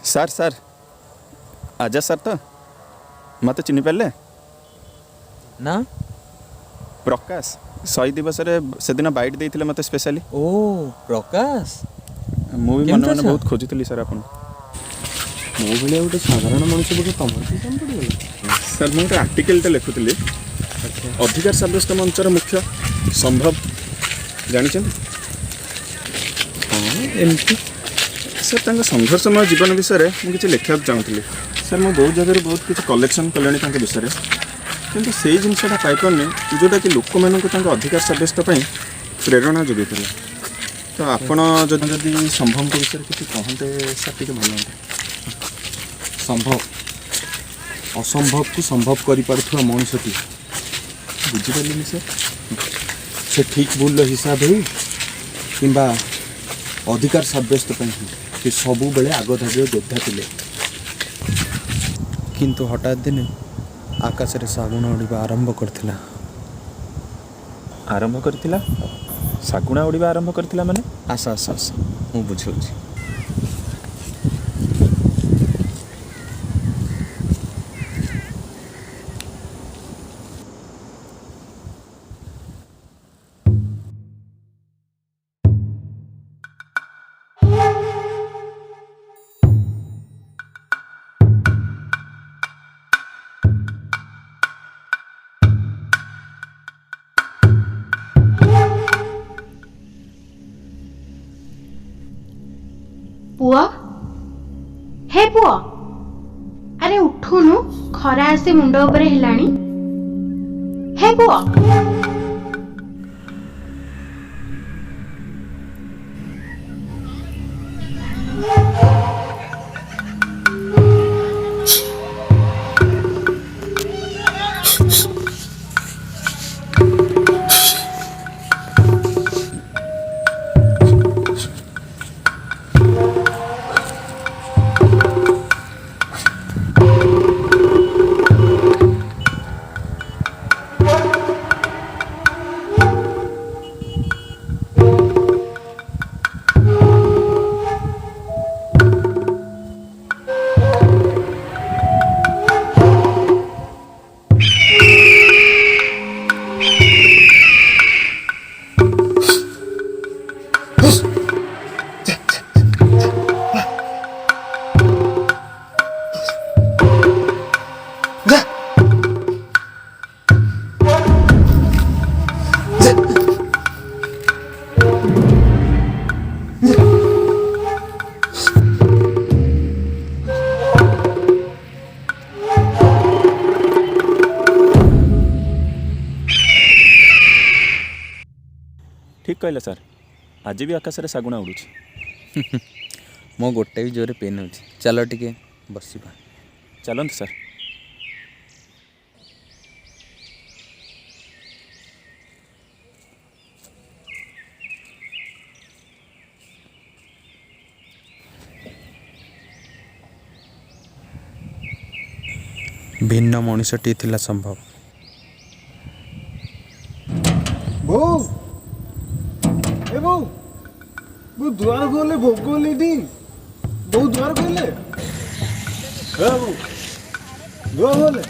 Sir sir आजा sir तो मत चिन्ह पारे ना प्रकाश 100 दिवस से दिन बैठ देते मत स्पेशली। ओ प्रकाश मुझे मन मन बहुत खोजुली सर आपन मो भाई गोटे साधारण मनुष्य बोले तुम सर मुझे गोटे आर्टिकलटे लिखुली अधिकार साब्यस्त मंचर मुख्य संभव जानते एमती सर तंग संघर्षमय जीवन विषय में किसी लिखा चाहूँगी सर मुझे बहुत जगह बहुत किसी कलेक्शन कले विषय किंतु से जिनसा पाइपरनी जोटा कि लोक मान अधिकार साब्यस्त प्रेरणा जोगे तो आपण जदि संभव विषय किसी कहते सर टी भल संभव असंभव को संभव कर मनुष्यटी बुझिपारे सर से ठीक भूल हिसाब हो कि अधिकार साब्यस्त से सबु बेले आग धाड़ी योद्धा थे किंतु हठात दिने आकाश रे सागुण उड़ा आरंभ करथिला सागुणा उड़ा आरंभ करथिला माने आशा आशा आशा मु बुझाऊँ पुआ हे पुआ अरे उठुनु खरा आसे मुंड उपरे हेलाणी हे पुआ ठीक कहले सर आज भी आकाश रे सागुणा उड़ू मो गोटे भी जोरे पेन हो चलो टिके बसिबा चलते सर भिन्न मनुष्यटी थिला संभव बो ए बो बो द्वार खोले भोग खोले दी बो द्वार खोले ए बो द्वार खोले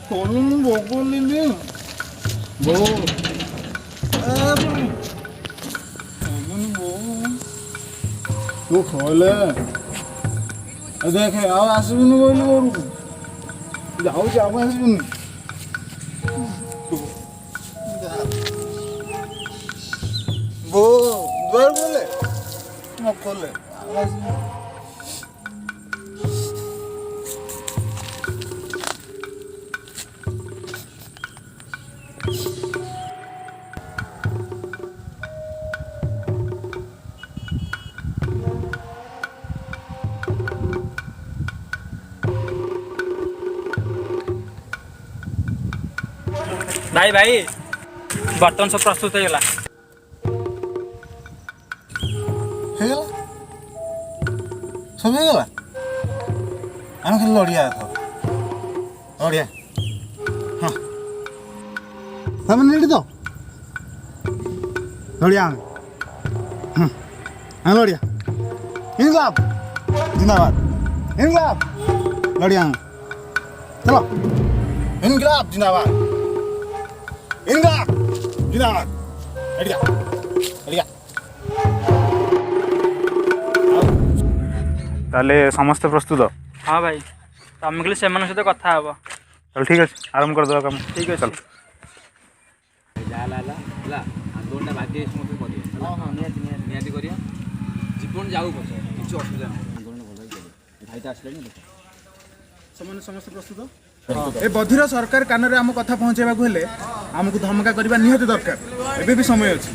खोले भोग खोले दी बो ए बो बो खोले देखे आओ आसबिनी बोली बोलू जाऊँ आम आसबिनी वो द्वार खोले न खोले भाई भाई बर्तन सब प्रस्तुत हो गला सब हो गला आम खाली लड़िया लड़िया हाँ तमें नेड़ी तो लड़िया हाँ लड़िया इनकलाब जिंदाबाद इनकलाब लड़िया चलो इनकलाब जिंदाबाद इनकलाब जिंदाबाद लड़िया लड़िया ताले समस्त प्रस्तुत हाँ भाई तुम कहले से सहित कथा हे चल ठीक अच्छे आरंभ करदे काम ठीक है चल आंदोलन बाध्य समस्त करिया जीवन जाऊ पछे किसी असुविधा नहीं आंदोलन भल भाई तो आसले समस्त प्रस्तुत ए बधिर सरकार कान रे आम कथा पहुँचाइबा हेले आमको धमका करबा निहत दरकार एबे भी समय अच्छी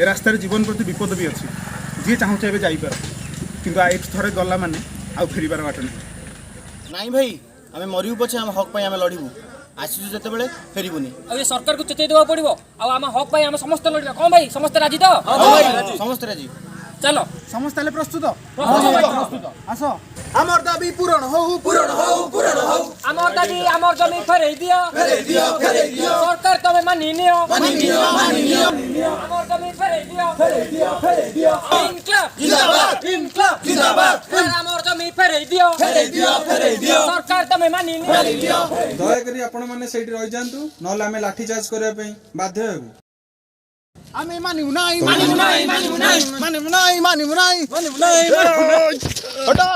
ए रास्तार जीवन प्रति विपद भी अच्छी जी चाहूँ एबे जाइपार किंतु एक थरे गला माने आउ फेरिबार बाट नहीं भाई आम मरु पछे आम हक आम लड़ू आसू जिते फेरबुनि ये सरकार को चेतई देवा पड़ो आम हक पाई आम समस्त लड़िया कौन भाई समस्त राजी तो समस्त राजी चलो समस्त प्रस्तुत आस आमर दाबी पूरण हो आमर दाबी आमर जमी फेरई दियो सरकार तमे मानि नियो आमर जमी फेरई दियो इनकलाब जिंदाबाद आमर जमी फेरई दियो सरकार तमे मानि नियो दया करी आपण माने सेठी रहि जांतु नले आमे लाठी चार्ज करबा पई बाध्य हेबु आमे मानिबु नाही हटा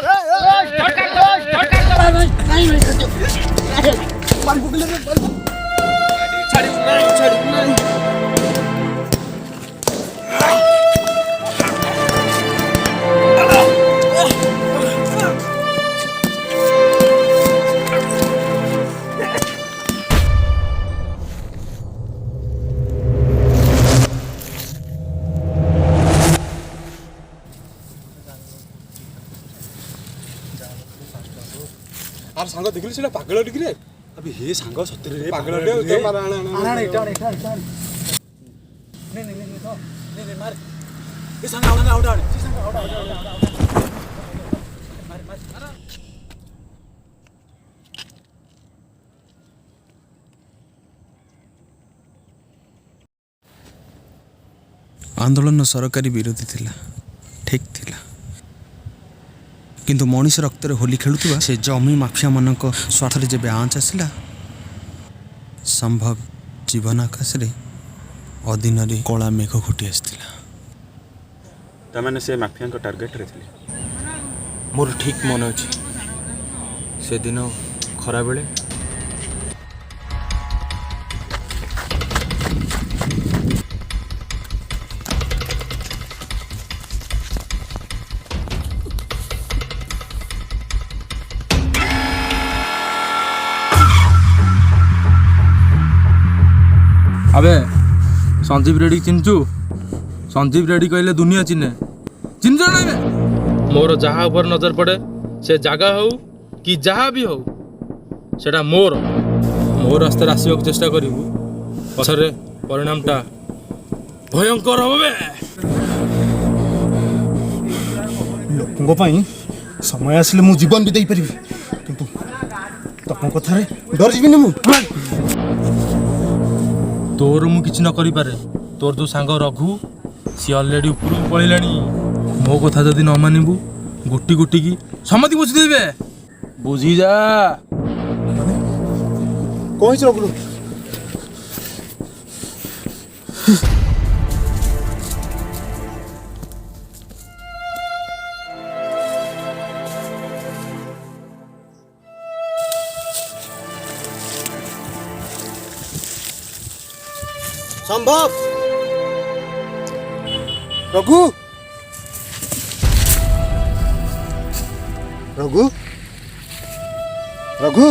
आर सांग देखिली सेटा पागल टिकरे अबे हे सांग सत्तरे रे पागल टे मार आना इटा ने मार ए सांग आउडा सांग आउडा मार आंदोलन सरकारी विरोधी थिला ठीक थिला किंतु मनीष रक्त होली खेलुवा से जमी माफिया मानक स्वार्थ जब आँच आसला संभव जीवन आकाश रे अधीन कला मेघ घुटी आसला तमाने से माफिया को टार्गेट रे थिले मोर ठीक मन अच्छे से दिन खरा बेले अबे संजीव रेड्डी चिन्चु संजीव रेड्डी कहले दुनिया चिन्हे चिन्ह ना मोर जहाँ ऊपर नजर पड़े से जगह हो कि जहाँ भी हो सेटा मोर रास्ता आसवा चेष्टा करू पछरे परिणामटा भयंकर हम लोकों समय आसिले मु जीवन भी दे पारि किंतु तुम कथा डर जीविनी मु तोर मु किछि न करि पारे तोर जो सांग रघु सी ऑलरेडी ऊपर पळिलानी मो कथा जदि न मानिबू गुटी गुटी की समति बुझी देबे बुझी जा कहि रघु संभव रघु रघु रघु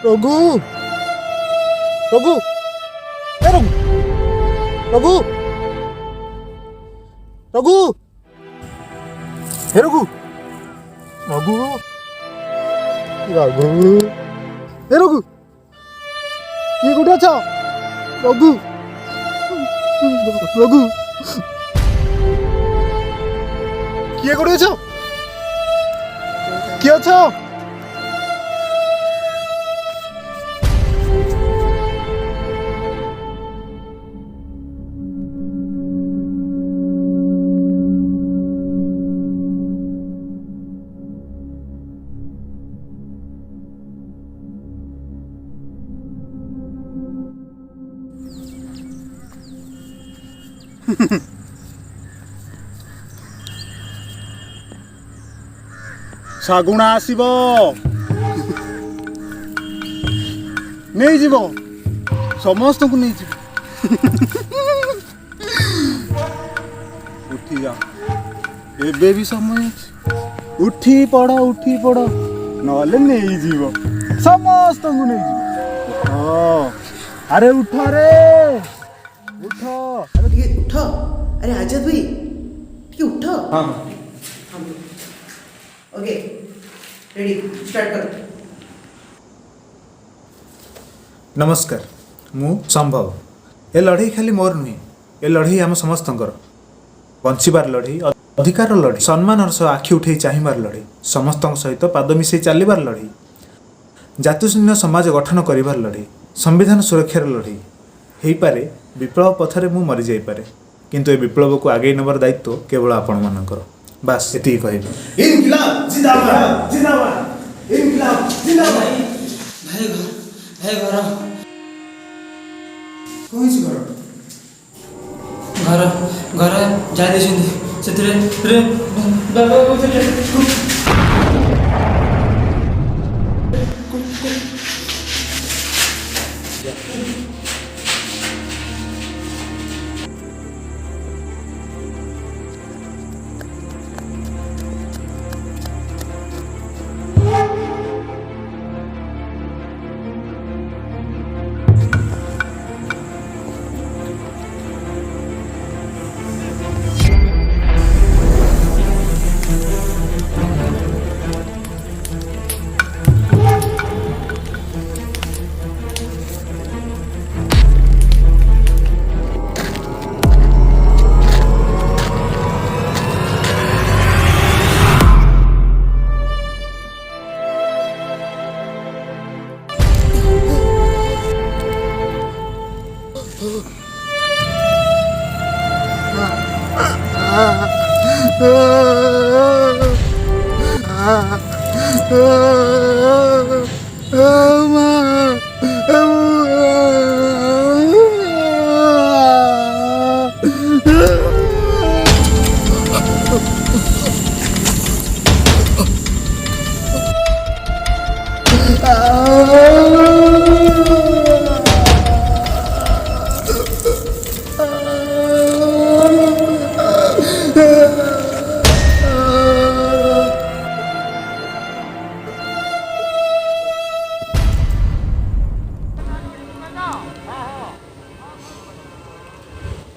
रघु रघु ए रघु रघु ରଘୁ ହେ ରଘୁ ରଘୁ ରଘୁ ହେ ରଘୁ କିଏ କୋଉଠି ଅଛ ରଘୁ ରଘୁ କିଏ କୋଉଠି ଅଛ କିଏ ଅଛ ଶାଗୁଣା ଆସିବ ନେଇଯିବ ସମସ୍ତଙ୍କୁ ନେଇଯିବ ଉଠି ଯା ଏବେ ବି ସମୟ ଅଛି ଉଠି ପଡ଼ ନହେଲେ ନେଇଯିବ ସମସ୍ତଙ୍କୁ ନେଇଯିବ ହଁ ଆରେ ଉଠ ରେ ଉଠ अरे ठीक है उठो अरे आजाद भाई ठीक है उठो हाँ ओके रेडी स्टार्ट करो नमस्कार मु संभव ए लड़ाई खाली मोर नुहे ए लड़ाई आम समस्तंकर बंचार लड़ाई अधिकार लड़ाई सम्मान सह आखि उठे चाहबार लड़ाई समस्त सहित पाद मिसे चलबार लड़ाई जातिशून्य समाज गठन कर लड़ाई संविधान सुरक्षार लड़ाई हो पारे विप्लव पथरे मु मरी जाई पारे किंतु ए विप्लव को आगे नबार दायित्व केवल आपण मानकर बास एति कहबे इनकलाब जिंदाबाद जिंदाबाद इनकलाब जिंदाबाद भाई घर कोई घर घर घर जा देछिन सेतरे रे बाबा बोलते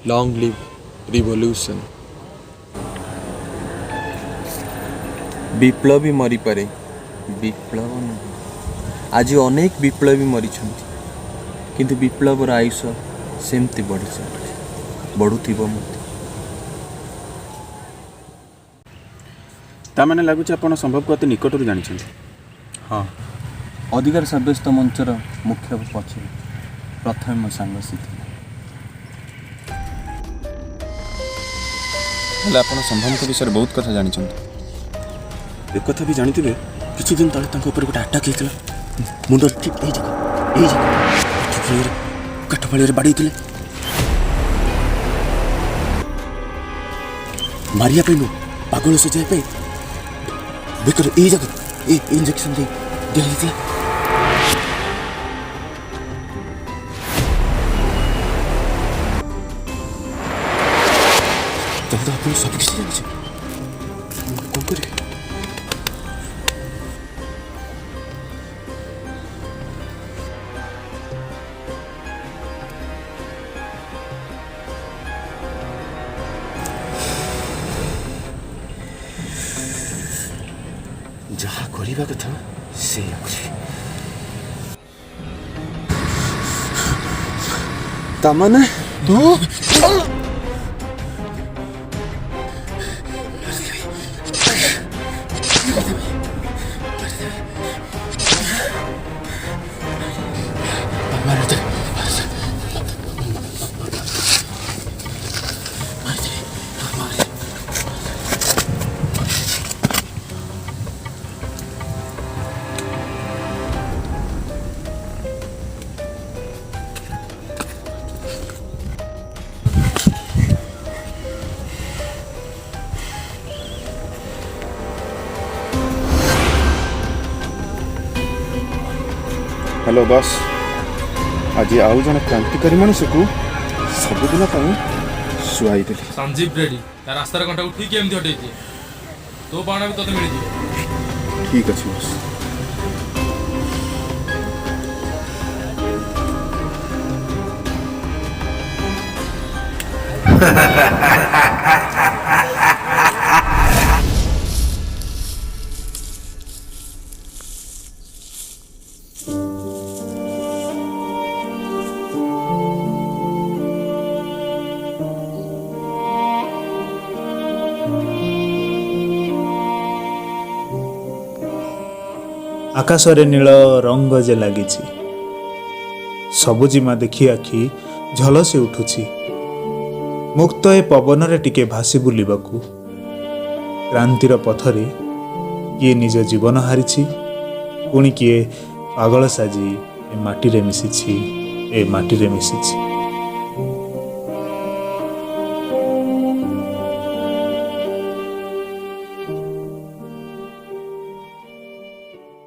Long live revolution. विप्लवी मरी पारे विप्लव नहीं आज अनेक विप्लवी मरी किंतु विप्लवर आयुष सेमती बढ़ी चलुच बढ़ुथिबो मते तामाने लागुच आपण संभव को अति निकटरू जानिछन हाँ अधिकार सब्यस्त मंचर मुख्य पक्षे प्रथम मो सांग हेले आपण संभव को विषय बहुत कथा जानिछन एक कथा भी जानिथिबे किछि दिन तले तांको ऊपर गोटे अटैक हेतिला मुंडर ठीक ए जगह काठफाळी रे बाडीथिले मारिया पे पागल से जाए पे बेकर ए जगह ए इंजेक्शन दे दिया तो आप सब किसी जानिछे कौन करे କରିବା କଥା ସେଇଆ କରିବି। ତାମାନେ ତୁ हेलो बॉस, आज आउ जन क्रांतिकारी मनुष्य को सबुदिन शुआई देली। संजीव रेड्डी रास्तार कंटा ठीक एमती हटे तो बाण भी तोते मिल ठीक अच्छे बॉस। आकाशरे नील रंग जे लागिछि सबुजिमा देखि आखि झलसी उठुछि। मुक्त ए पवन रे टिके भासी बुलिबाकू क्रांतिर पथरे किए निज जीवन हारिछि, पुणी किए पागल साजी ए माटी रे मिसिछि।